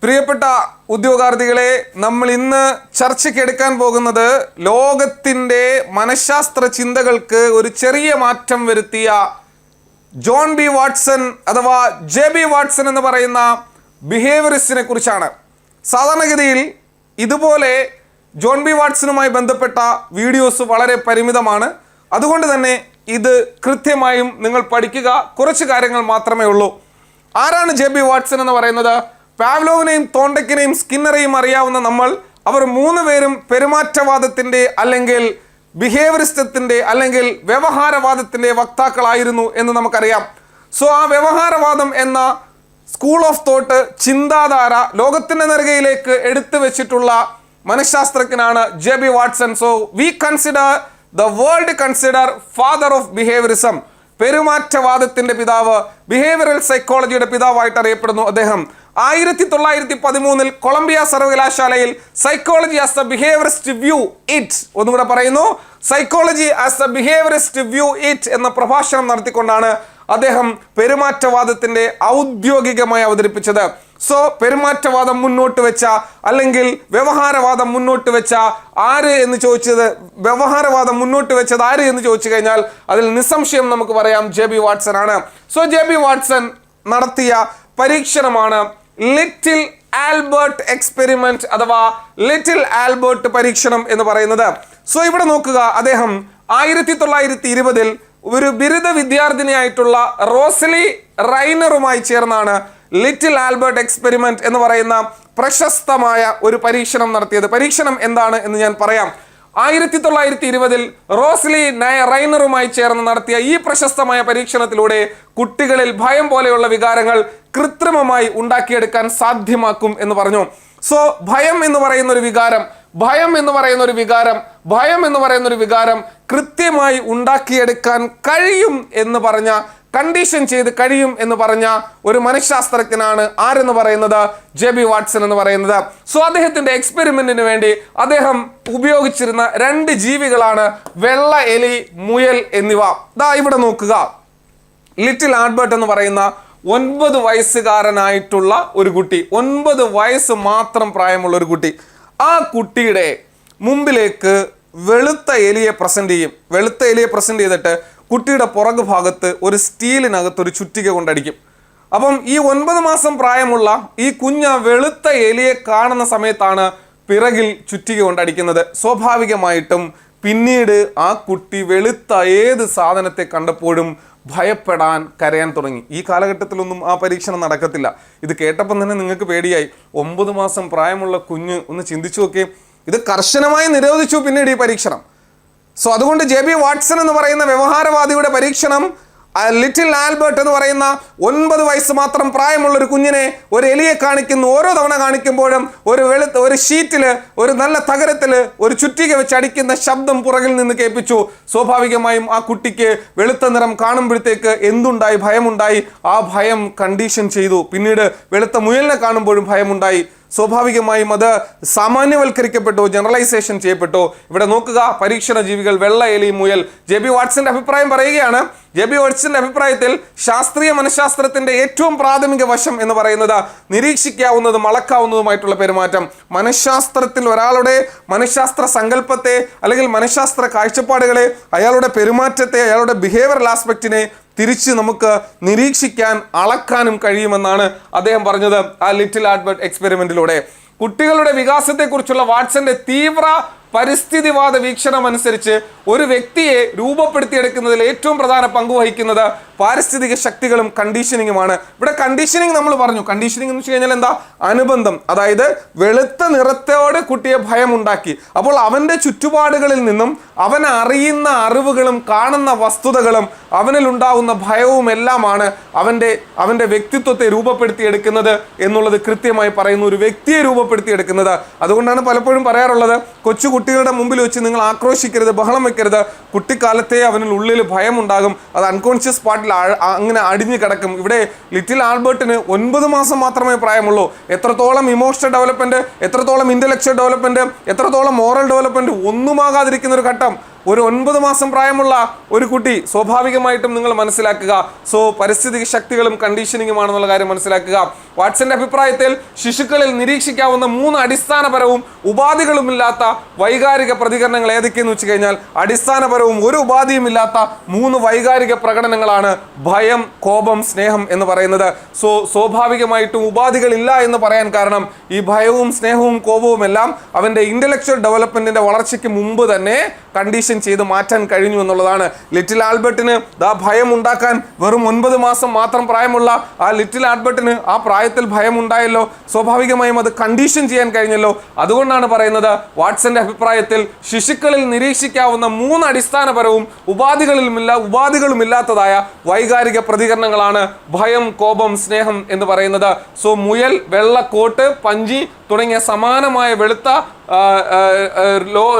പ്രിയപ്പെട്ട ഉദ്യോഗാർത്ഥികളെ, നമ്മൾ ഇന്ന് ചർച്ചയ്ക്ക് എടുക്കാൻ പോകുന്നത് ലോകത്തിൻ്റെ മനഃശാസ്ത്ര ചിന്തകൾക്ക് ഒരു ചെറിയ മാറ്റം വരുത്തിയ ജോൺ ബി വാട്സൺ അഥവാ ജെ.ബി. വാട്സൺ എന്ന് പറയുന്ന ബിഹേവിയറിസ്റ്റിനെ കുറിച്ചാണ്. സാധാരണഗതിയിൽ ഇതുപോലെ ജോൺ ബി വാട്സണുമായി ബന്ധപ്പെട്ട വീഡിയോസ് വളരെ പരിമിതമാണ്. അതുകൊണ്ട് തന്നെ ഇത് കൃത്യമായും നിങ്ങൾ പഠിക്കുക. കുറച്ച് കാര്യങ്ങൾ മാത്രമേ ഉള്ളൂ. ആരാണ് ജെ.ബി. വാട്സൺ എന്ന് പറയുന്നത്? പാവ്ലോവിനെയും തോണ്ടക്കിനെയും സ്കിന്നറെയും അറിയാവുന്ന നമ്മൾ, അവർ മൂന്ന് പേരും പെരുമാറ്റവാദത്തിൻ്റെ അല്ലെങ്കിൽ ബിഹേവിയറിസത്തിൻ്റെ അല്ലെങ്കിൽ വ്യവഹാരവാദത്തിൻ്റെ വക്താക്കളായിരുന്നു എന്ന് നമുക്കറിയാം. സോ ആ വ്യവഹാരവാദം എന്ന സ്കൂൾ ഓഫ് തോട്ട്, ചിന്താധാര ലോകത്തിൻ്റെ നെറുകയിലേക്ക് എടുത്തു വെച്ചിട്ടുള്ള മനഃശാസ്ത്രജ്ഞനാണ് J B. Watson. So we consider the world consider father of behaviourism, പെരുമാറ്റവാദത്തിന്റെ പിതാവ്, ബിഹേവിയറൽ സൈക്കോളജിയുടെ പിതാവായിട്ട് അറിയപ്പെടുന്നു അദ്ദേഹം. 1913 കൊളംബിയ സർവകലാശാലയിൽ psychology as a behaviourist view it, ഒന്നുകൂടെ പറയുന്നു, psychology as a behaviourist view it എന്ന പ്രഭാഷണം നടത്തിക്കൊണ്ടാണ് അദ്ദേഹം പെരുമാറ്റവാദത്തിന്റെ ഔദ്യോഗികമായി അവതരിപ്പിച്ചത്. സോ പെരുമാറ്റവാദം മുന്നോട്ട് വെച്ച അല്ലെങ്കിൽ വ്യവഹാരവാദം മുന്നോട്ട് വെച്ച ആര് എന്ന് ചോദിച്ചത്, വ്യവഹാരവാദം മുന്നോട്ട് വെച്ചത് ആര് എന്ന് ചോദിച്ചു കഴിഞ്ഞാൽ അതിൽ നിസ്സംശയം നമുക്ക് പറയാം ജെ.ബി. വാട്സൺ ആണ്. സോ ജെ.ബി. വാട്സൺ നടത്തിയ പരീക്ഷണമാണ് ലിറ്റിൽ ആൽബർട്ട് എക്സ്പെരിമെന്റ് അഥവാ ലിറ്റിൽ ആൽബർട്ട് പരീക്ഷണം എന്ന് പറയുന്നത്. സോ ഇവിടെ നോക്കുക, അദ്ദേഹം 1920 ഒരു ബിരുദ വിദ്യാർത്ഥിനിയായിട്ടുള്ള റോസലി റൈനറുമായി ചേർന്നാണ് ലിറ്റിൽ ആൽബർട്ട് എക്സ്പെരിമെന്റ് എന്ന് പറയുന്ന പ്രശസ്തമായ ഒരു പരീക്ഷണം നടത്തിയത്. പരീക്ഷണം എന്താണ് എന്ന് ഞാൻ പറയാം. 1920 റോസ്ലി റൈനറുമായി ചേർന്ന് നടത്തിയ ഈ പ്രശസ്തമായ പരീക്ഷണത്തിലൂടെ കുട്ടികളിൽ ഭയം പോലെയുള്ള വികാരങ്ങൾ കൃത്രിമമായി ഉണ്ടാക്കിയെടുക്കാൻ സാധ്യമാക്കും എന്ന് പറഞ്ഞു. സോ ഭയം എന്ന് പറയുന്ന ഒരു വികാരം കൃത്യമായി ഉണ്ടാക്കിയെടുക്കാൻ കഴിയും എന്ന് പറഞ്ഞ, കണ്ടീഷൻ ചെയ്ത് കഴിയും എന്ന് പറഞ്ഞ ഒരു മനഃശാസ്ത്രജ്ഞനാണ് ആരെന്ന് പറയുന്നത് ജെ.ബി. വാട്സൺ എന്ന് പറയുന്നത്. സോ അദ്ദേഹത്തിന്റെ എക്സ്പെരിമെന്റിന് വേണ്ടി അദ്ദേഹം ഉപയോഗിച്ചിരുന്ന 2 ജീവികളാണ് വെള്ള എലി, മുയൽ എന്നിവ. ദാ ഇവിടെ നോക്കുക, ലിറ്റിൽ ആൽബർട്ട് എന്ന് പറയുന്ന 9 വയസ്സുകാരനായിട്ടുള്ള ഒരു കുട്ടി, 9 വയസ്സ് മാത്രം പ്രായമുള്ള ഒരു കുട്ടി. ആ കുട്ടിയുടെ മുമ്പിലേക്ക് വെളുത്ത എലിയെ പ്രസന്റ് ചെയ്തിട്ട് കുട്ടിയുടെ പുറകു ഭാഗത്ത് ഒരു സ്റ്റീലിനകത്ത് ഒരു ചുറ്റിക കൊണ്ടടിക്കും. അപ്പം ഈ 9 മാസം പ്രായമുള്ള ഈ കുഞ്ഞ വെളുത്ത എലിയെ കാണുന്ന സമയത്താണ് പിറകിൽ ചുറ്റിക കൊണ്ടടിക്കുന്നത്. സ്വാഭാവികമായിട്ടും പിന്നീട് ആ കുട്ടി വെളുത്ത ഏത് സാധനത്തെ കണ്ടപ്പോഴും ഭയപ്പെടാൻ, കരയാൻ തുടങ്ങി. ഈ കാലഘട്ടത്തിലൊന്നും ആ പരീക്ഷണം നടക്കത്തില്ല. ഇത് കേട്ടപ്പം തന്നെ നിങ്ങൾക്ക് പേടിയായി. 9 മാസം പ്രായമുള്ള കുഞ്ഞ്, ഒന്ന് ചിന്തിച്ചു നോക്കേ. ഇത് കർശനമായി നിരോധിച്ചു പിന്നീട് ഈ പരീക്ഷണം. സോ അതുകൊണ്ട് ജെ.ബി. വാട്സൺ എന്ന് പറയുന്ന വ്യവഹാരവാദിയുടെ പരീക്ഷണം, ലിറ്റിൽ ആൽബർട്ട് എന്ന് പറയുന്ന 9 വയസ്സ് മാത്രം പ്രായമുള്ള ഒരു കുഞ്ഞിനെ ഒരു എലിയെ കാണിക്കുന്നു. ഓരോ തവണ കാണിക്കുമ്പോഴും ഒരു ഷീറ്റിൽ, ഒരു നല്ല തകരത്തിൽ ഒരു ചുറ്റിക വെച്ച് അടിക്കുന്ന ശബ്ദം പുറകിൽ നിന്ന് കേൾപ്പിച്ചു. സ്വാഭാവികമായും ആ കുട്ടിക്ക് വെളുത്ത നിറം കാണുമ്പോഴത്തേക്ക് എന്തുണ്ടായി? ഭയമുണ്ടായി. ആ ഭയം കണ്ടീഷൻ ചെയ്തു. പിന്നീട് വെളുത്ത മുയലിനെ കാണുമ്പോഴും ഭയമുണ്ടായി. സ്വാഭാവികമായും അത് സാമാന്യവൽക്കരിക്കപ്പെട്ടു, ജനറലൈസേഷൻ ചെയ്യപ്പെട്ടു. ഇവിടെ നോക്കുക, പരീക്ഷണ ജീവികൾ വെള്ള എലി, മുയൽ. ജെ.ബി. വാട്സന്റെ അഭിപ്രായം പറയുകയാണ്. ജെ.ബി. വാട്സന്റെ അഭിപ്രായത്തിൽ ശാസ്ത്രീയ മനഃശാസ്ത്രത്തിന്റെ ഏറ്റവും പ്രാഥമിക വശം എന്ന് പറയുന്നത് നിരീക്ഷിക്കാവുന്നതും അളക്കാവുന്നതുമായിട്ടുള്ള പെരുമാറ്റം. മനഃശാസ്ത്രത്തിൽ ഒരാളുടെ മനഃശാസ്ത്ര സങ്കല്പത്തെ അല്ലെങ്കിൽ മനഃശാസ്ത്ര കാഴ്ചപ്പാടുകളെ, അയാളുടെ പെരുമാറ്റത്തെ, അയാളുടെ ബിഹേവിയറൽ ആസ്പെക്റ്റിനെ തിരിച്ച് നമുക്ക് നിരീക്ഷിക്കാൻ, അളക്കാനും കഴിയുമെന്നാണ് അദ്ദേഹം പറഞ്ഞത് ആ ലിറ്റിൽ ആൽബർട്ട് എക്സ്പെരിമെന്റിലൂടെ. കുട്ടികളുടെ വികാസത്തെക്കുറിച്ചുള്ള വാട്സന്റെ തീവ്ര പരിസ്ഥിതിവാദ വീക്ഷണം അനുസരിച്ച് ഒരു വ്യക്തിയെ രൂപപ്പെടുത്തിയെടുക്കുന്നതിൽ ഏറ്റവും പ്രധാന പങ്ക് വഹിക്കുന്നത് പാരിസ്ഥിതിക ശക്തികളും കണ്ടീഷനിങ്ങുമാണ്. ഇവിടെ കണ്ടീഷനിങ് നമ്മൾ പറഞ്ഞു. കണ്ടീഷനിങ് എന്ന് വെച്ച് കഴിഞ്ഞാൽ എന്താ? അനുബന്ധം. അതായത് വെളുത്ത നിറത്തോട് കുട്ടിയെ ഭയമുണ്ടാക്കി. അപ്പോൾ അവൻ്റെ ചുറ്റുപാടുകളിൽ നിന്നും അവൻ അറിയുന്ന അറിവുകളും കാണുന്ന വസ്തുതകളും അവനിൽ ഉണ്ടാകുന്ന ഭയവും എല്ലാമാണ് അവൻ്റെ വ്യക്തിത്വത്തെ രൂപപ്പെടുത്തിയെടുക്കുന്നത് എന്നുള്ളത് കൃത്യമായി പറയുന്നു. ഒരു വ്യക്തിയെ രൂപപ്പെടുത്തിയെടുക്കുന്നത്. അതുകൊണ്ടാണ് പലപ്പോഴും പറയാറുള്ളത്, കൊച്ചു കുട്ടികളുടെ മുമ്പിൽ വെച്ച് നിങ്ങൾ ആക്രോശിക്കരുത്, ബഹളം വെക്കരുത്. കുട്ടിക്കാലത്തെ അവനിൽ ഉള്ളിൽ ഭയമുണ്ടാകും. അത് അൺകോൺഷ്യസ് പാർട്ടിൽ അങ്ങനെ അടിഞ്ഞു കിടക്കും. ഇവിടെ ലിറ്റിൽ ആൽബർട്ടിന് 9 മാസം മാത്രമേ പ്രായമുള്ളൂ. എത്രത്തോളം ഇമോഷണൽ ഡെവലപ്മെന്റ്, എത്രത്തോളം ഇന്റലക്ച്വൽ ഡെവലപ്മെന്റ്, എത്രത്തോളം മോറൽ ഡെവലപ്മെന്റ് ഒന്നുമാകാതിരിക്കുന്ന ഒരു ഘട്ടം. ഒരു 9 മാസം പ്രായമുള്ള ഒരു കുട്ടി, സ്വാഭാവികമായിട്ടും നിങ്ങൾ മനസ്സിലാക്കുക. സോ പരിസ്ഥിതി ശക്തികളും കണ്ടീഷനിങ്ങുമാണെന്നുള്ള കാര്യം മനസ്സിലാക്കുക. വാട്സന്റെ അഭിപ്രായത്തിൽ ശിശുക്കളിൽ നിരീക്ഷിക്കാവുന്ന 3 അടിസ്ഥാനപരവും ഉപാധികളുമില്ലാത്ത വൈകാരിക പ്രതികരണങ്ങൾ ഏതൊക്കെയെന്ന് വെച്ച് കഴിഞ്ഞാൽ, അടിസ്ഥാനപരവും ഒരു ഉപാധിയും ഇല്ലാത്ത 3 വൈകാരിക പ്രകടനങ്ങളാണ് ഭയം, കോപം, സ്നേഹം എന്ന് പറയുന്നത്. സോ സ്വാഭാവികമായിട്ടും ഉപാധികളില്ല എന്ന് പറയാൻ കാരണം ഈ ഭയവും സ്നേഹവും കോപവും എല്ലാം അവന്റെ ഇന്റലക്ച്വൽ ഡെവലപ്മെന്റിന്റെ വളർച്ചയ്ക്ക് മുമ്പ് തന്നെ കണ്ടീഷൻ ചെയ്ത് മാറ്റാൻ കഴിഞ്ഞു എന്നുള്ളതാണ്. ലിറ്റിൽ ആൽബർട്ടിന് ഭയം ഉണ്ടാക്കാൻ വെറും 9 മാസം മാത്രം പ്രായമുള്ള ആ ലിറ്റിൽ ആൽബർട്ടിന് ആ പ്രായത്തിൽ ഭയം ഉണ്ടായല്ലോ. സ്വാഭാവികമായും അത് കണ്ടീഷൻ ചെയ്യാൻ കഴിഞ്ഞല്ലോ. അതുകൊണ്ടാണ് പറയുന്നത് വാട്സന്റെ അഭിപ്രായത്തിൽ ശിശുക്കളിൽ നിരീക്ഷിക്കാവുന്ന 3 അടിസ്ഥാനപരവും ഉപാധികളുമില്ലാത്തതായ വൈകാരിക പ്രതികരണങ്ങളാണ് ഭയം, കോപം, സ്നേഹം എന്ന് പറയുന്നത്. സോ മുയൽ, വെള്ളക്കോട്ട്, പഞ്ചി തുടങ്ങിയ സമാനമായ വെളുത്ത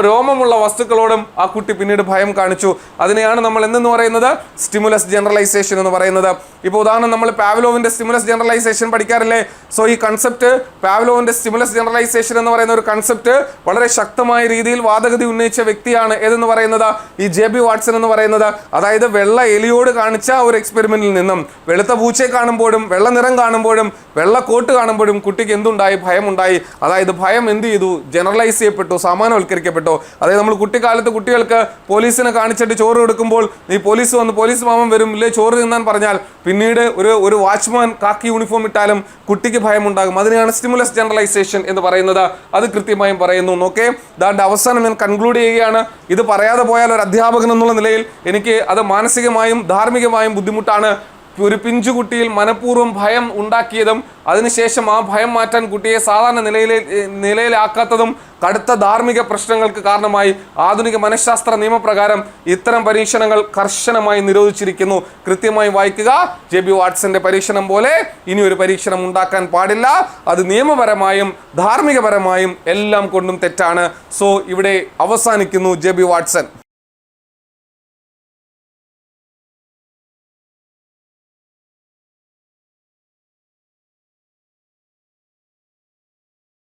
രോമമുള്ള വസ്തുക്കളോടും ആ കുട്ടി പിന്നീട് ഭയം കാണിച്ചു. അതിനെയാണ് നമ്മൾ എന്തെന്ന് പറയുന്നത്? സ്റ്റിമുലസ് ജനറലൈസേഷൻ എന്ന് പറയുന്നത്. ഇപ്പോൾ ഉദാഹരണം, നമ്മൾ പാവ്ലോവിന്റെ സ്റ്റിമുലസ് ജനറലൈസേഷൻ പഠിക്കാറില്ലേ? സോ ഈ കൺസെപ്റ്റ്, പാവ്ലോവിന്റെ സ്റ്റിമുലസ് ജനറലൈസേഷൻ എന്ന് പറയുന്ന ഒരു കൺസെപ്റ്റ് വളരെ ശക്തമായ രീതിയിൽ വാദഗതി ഉന്നയിച്ച വ്യക്തിയാണ് ഏതെന്ന് പറയുന്നത് ഈ ജെ.ബി. വാട്സൺ എന്ന് പറയുന്നത്. അതായത് വെള്ള എലിയോട് കാണിച്ച ഒരു എക്സ്പെരിമെന്റിൽ നിന്നും വെളുത്ത പൂച്ചയെ കാണുമ്പോഴും വെള്ള നിറം കാണുമ്പോഴും വെള്ള കോട്ട് കാണുമ്പോഴും കുട്ടിക്ക് എന്തുണ്ടായി? ഭയമുണ്ടായി. അതായത് ഭയം എന്ത് ചെയ്തു? ജനറലൈസ് ചെയ്യപ്പെട്ടു, സാമാന്യവൽക്കരിക്കപ്പെട്ടു. അതായത് നമ്മൾ കുട്ടിക്കാലത്ത് കുട്ടികൾക്ക് പോലീസിനെ കാണിച്ചിട്ട് ചോറ് കൊടുക്കുമ്പോൾ ഈ പോലീസ് വന്ന് പോലീസ് മാമൻ വരും ഇല്ലേ ചോറ് തിന്നാൻ പറഞ്ഞാൽ പിന്നീട് ഒരു വാച്ച്മാൻ കാക്കി യൂണിഫോം ഇട്ടാലും കുട്ടിക്ക് ഭയമുണ്ടാകും. അതിനെയാണ് സ്റ്റിമുലസ് ജനറലൈസേഷൻ എന്ന് പറയുന്നത്. അത് കൃത്യമായും പറയുന്നു. ഓക്കെ, ദാണ്ട് അവസാനം ഞാൻ കൺക്ലൂഡ് ചെയ്യുകയാണ്. ഇത് പറയാതെ പോയാൽ ഒരു അധ്യാപകൻ എന്നുള്ള നിലയിൽ എനിക്ക് അത് മാനസികമായും ധാർമ്മികമായും ബുദ്ധിമുട്ടാണ്. ഒരു പിഞ്ചുകുട്ടിയിൽ മനഃപൂർവ്വം ഭയം ഉണ്ടാക്കിയതും അതിനുശേഷം ആ ഭയം മാറ്റാൻ കുട്ടിയെ സാധാരണ നിലയിലാക്കാത്തതും കടുത്ത ധാർമ്മിക പ്രശ്നങ്ങൾക്ക് കാരണമായി. ആധുനിക മനഃശാസ്ത്ര നിയമപ്രകാരം ഇത്തരം പരീക്ഷണങ്ങൾ കർശനമായി നിരോധിച്ചിരിക്കുന്നു. കൃത്യമായി വായിക്കുക. ജെ.ബി. വാട്സന്റെ പരീക്ഷണം പോലെ ഇനി ഒരു പരീക്ഷണം ഉണ്ടാക്കാൻ പാടില്ല. അത് നിയമപരമായും ധാർമ്മികപരമായും എല്ലാം കൊണ്ടും തെറ്റാണ്. സോ ഇവിടെ അവസാനിക്കുന്നു ജെ.ബി. വാട്സൺ.